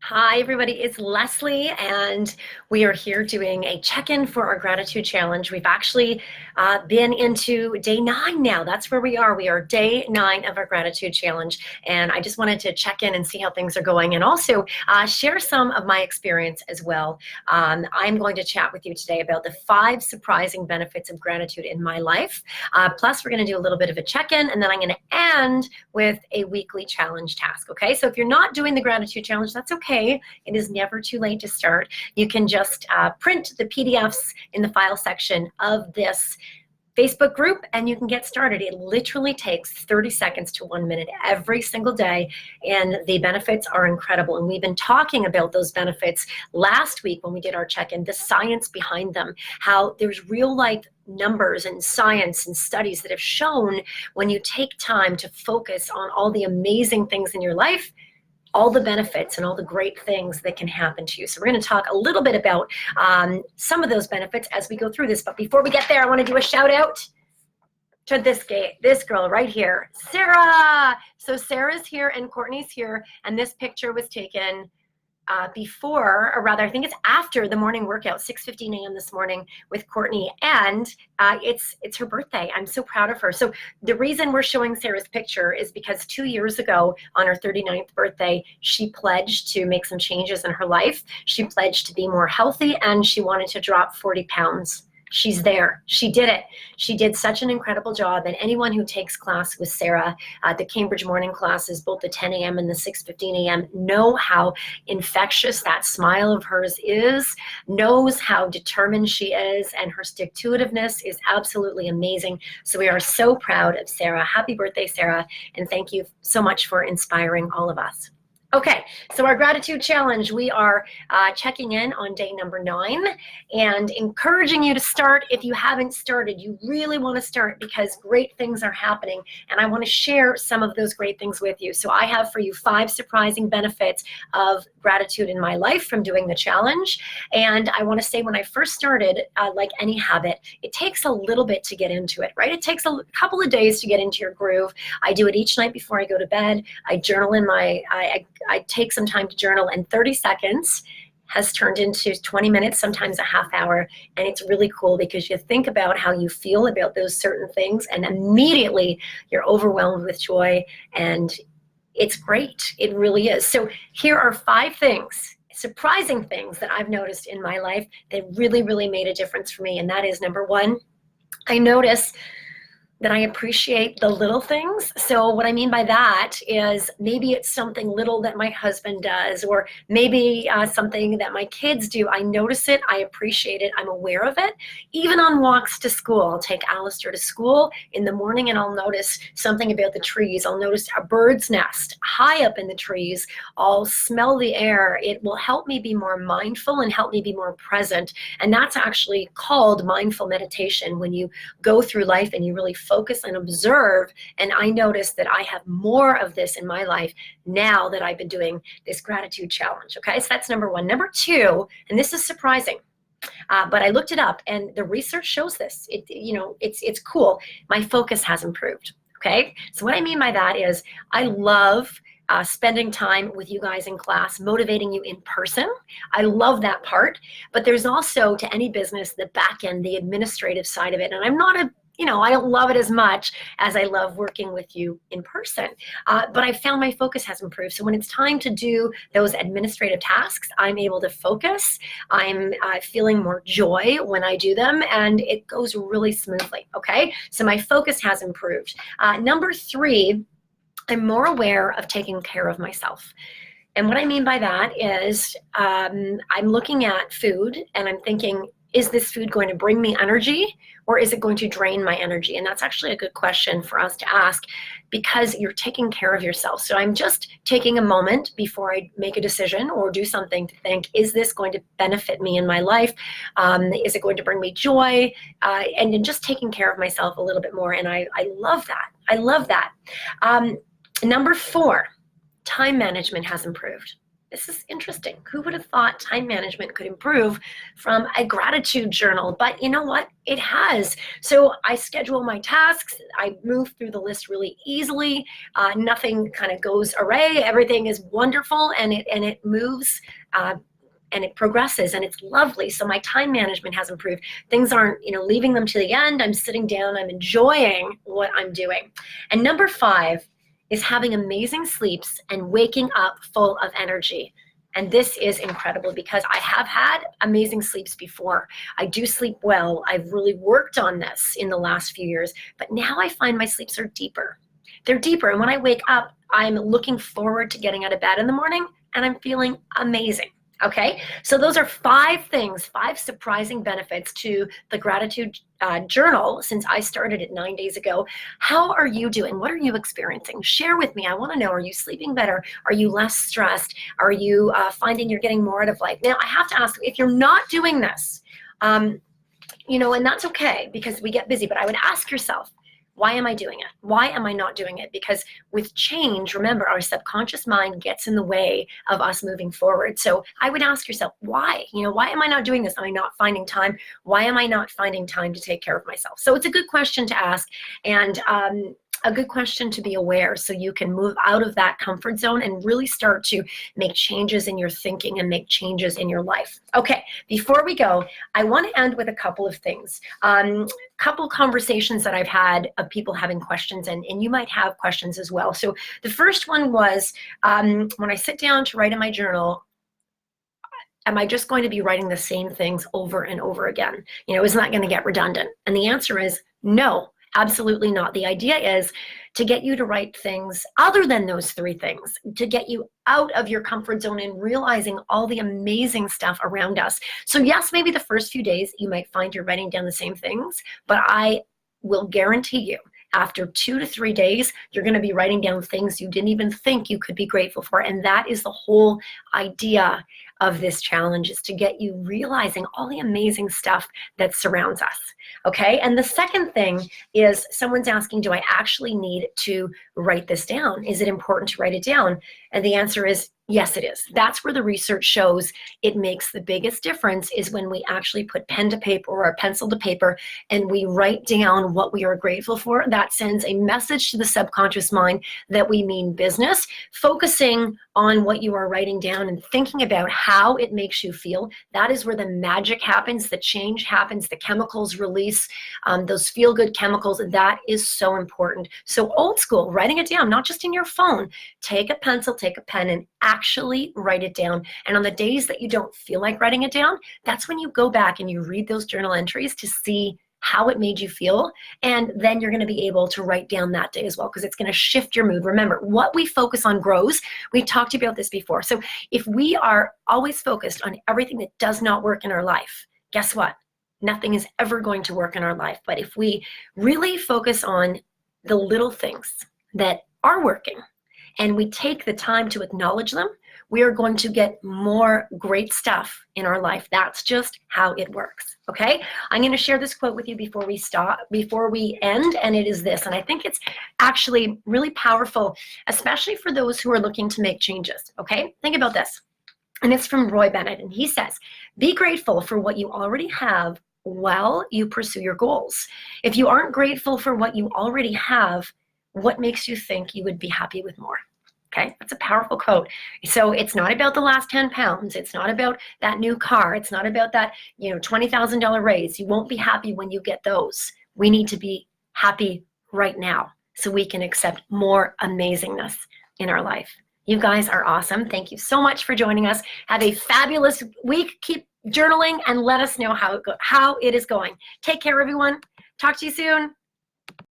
Hi, everybody. It's Leslie, and we are here doing a check-in for our gratitude challenge. We've actually been into day 9 now. That's where we are. We are day 9 of our gratitude challenge, and I just wanted to check in and see how things are going, and also share some of my experience as well. I'm going to chat with you today about the 5 surprising benefits of gratitude in my life. Plus, we're going to do a little bit of a check-in, and then I'm going to end with a weekly challenge task. Okay, so if you're not doing the gratitude challenge, that's okay. It is never too late to start. You can just print the PDFs in the file section of this Facebook group and you can get started. It literally takes 30 seconds to 1 minute every single day, and the benefits are incredible. And we've been talking about those benefits last week when we did our check-in, the science behind them, how there's real life numbers and science and studies that have shown when you take time to focus on all the amazing things in your life, all the benefits and all the great things that can happen to you. So we're going to talk a little bit about some of those benefits as we go through this. But before we get there, I want to do a shout out to this girl right here, Sarah. So Sarah's here and Courtney's here, and this picture was taken before, or rather I think it's after the morning workout, 6:15 a.m. this morning with Courtney, and it's her birthday. I'm so proud of her. So the reason we're showing Sarah's picture is because 2 years ago on her 39th birthday, she pledged to make some changes in her life. She pledged to be more healthy, and she wanted to drop 40 pounds. She's there. She did it. She did such an incredible job. And anyone who takes class with Sarah, the Cambridge morning classes, both the 10 a.m. and the 6:15 a.m., know how infectious that smile of hers is, knows how determined she is, and her stick-to-itiveness is absolutely amazing. So we are so proud of Sarah. Happy birthday, Sarah. And thank you so much for inspiring all of us. Okay, so our gratitude challenge, we are checking in on day number 9 and encouraging you to start. If you haven't started, you really want to start because great things are happening, and I want to share some of those great things with you. So I have for you 5 surprising benefits of gratitude in my life from doing the challenge. And I want to say, when I first started, like any habit, it takes a little bit to get into it, right? It takes a couple of days to get into your groove. I do it each night before I go to bed. I journal in I take some time to journal, and 30 seconds has turned into 20 minutes, sometimes a half hour. And it's really cool because you think about how you feel about those certain things, and immediately you're overwhelmed with joy, and it's great. It really is. So here are 5 things, surprising things that I've noticed in my life that really, really made a difference for me. And that is, number 1, I notice that I appreciate the little things. So what I mean by that is maybe it's something little that my husband does, or maybe something that my kids do. I notice it, I appreciate it, I'm aware of it. Even on walks to school, I'll take Alistair to school in the morning and I'll notice something about the trees. I'll notice a bird's nest high up in the trees. I'll smell the air. It will help me be more mindful and help me be more present. And that's actually called mindful meditation, when you go through life and you really focus and observe. And I notice that I have more of this in my life now that I've been doing this gratitude challenge. Okay, so that's number 1. Number 2, and this is surprising, but I looked it up and the research shows this. It's cool. My focus has improved. Okay, so what I mean by that is I love spending time with you guys in class, motivating you in person. I love that part. But there's also, to any business, the back end, the administrative side of it. And I'm not I don't love it as much as I love working with you in person. But I found my focus has improved. So when it's time to do those administrative tasks, I'm able to focus. I'm feeling more joy when I do them, and it goes really smoothly. Okay, so my focus has improved. Number 3, I'm more aware of taking care of myself. And what I mean by that is I'm looking at food and I'm thinking, is this food going to bring me energy, or is it going to drain my energy? And that's actually a good question for us to ask, because you're taking care of yourself. So I'm just taking a moment before I make a decision or do something to think, is this going to benefit me in my life? Is it going to bring me joy? And then just taking care of myself a little bit more. And I love that. I love that. Number 4, time management has improved. This is interesting. Who would have thought time management could improve from a gratitude journal? But you know what? It has. So I schedule my tasks. I move through the list really easily. Nothing kind of goes array. Everything is wonderful, and it moves. And it progresses, and it's lovely. So my time management has improved. Things aren't, leaving them to the end. I'm sitting down. I'm enjoying what I'm doing. And number 5 is having amazing sleeps and waking up full of energy. And this is incredible because I have had amazing sleeps before. I do sleep well. I've really worked on this in the last few years, but now I find my sleeps are deeper. They're deeper, and when I wake up, I'm looking forward to getting out of bed in the morning, and I'm feeling amazing. Okay, so those are 5 things, 5 surprising benefits to the gratitude journal since I started it 9 days ago. How are you doing? What are you experiencing? Share with me. I want to know, are you sleeping better? Are you less stressed? Are you finding you're getting more out of life? Now, I have to ask, if you're not doing this, and that's okay because we get busy, but I would ask yourself, why am I doing it? Why am I not doing it? Because with change, remember, our subconscious mind gets in the way of us moving forward. So I would ask yourself, why? Why am I not doing this? Am I not finding time? Why am I not finding time to take care of myself? So it's a good question to ask, and a good question to be aware, so you can move out of that comfort zone and really start to make changes in your thinking and make changes in your life. Okay, before we go, I want to end with a couple of things. Couple conversations that I've had of people having questions, and you might have questions as well. So the first one was, when I sit down to write in my journal, am I just going to be writing the same things over and over again? Isn't that going to get redundant? And the answer is no. Absolutely not. The idea is to get you to write things other than those 3 things, to get you out of your comfort zone and realizing all the amazing stuff around us. So yes, maybe the first few days you might find you're writing down the same things, but I will guarantee you, after 2 to 3 days, you're going to be writing down things you didn't even think you could be grateful for. And that is the whole idea of this challenge, is to get you realizing all the amazing stuff that surrounds us. Okay, and the second thing is, someone's asking, do I actually need to write this down? Is it important to write it down? And the answer is yes, it is. That's where the research shows it makes the biggest difference, is when we actually put pen to paper or pencil to paper and we write down what we are grateful for. That sends a message to the subconscious mind that we mean business. Focusing on what you are writing down and thinking about how it makes you feel, that is where the magic happens, the change happens, the chemicals release, those feel-good chemicals. That is so important. So old school, writing it down, not just in your phone. Take a pencil, take a pen, and actually write it down. And on the days that you don't feel like writing it down, that's when you go back and you read those journal entries to see how it made you feel, and then you're going to be able to write down that day as well, because it's going to shift your mood. Remember, what we focus on grows. We've talked about this before. So if we are always focused on everything that does not work in our life, guess what? Nothing is ever going to work in our life. But if we really focus on the little things that are working, and we take the time to acknowledge them, we are going to get more great stuff in our life. That's just how it works, okay? I'm going to share this quote with you before we end, and it is this, and I think it's actually really powerful, especially for those who are looking to make changes, okay? Think about this, and it's from Roy Bennett, and he says, be grateful for what you already have while you pursue your goals. If you aren't grateful for what you already have, what makes you think you would be happy with more? Okay, that's a powerful quote. So it's not about the last 10 pounds. It's not about that new car. It's not about that, $20,000 raise. You won't be happy when you get those. We need to be happy right now so we can accept more amazingness in our life. You guys are awesome. Thank you so much for joining us. Have a fabulous week. Keep journaling and let us know how it is going. Take care, everyone. Talk to you soon.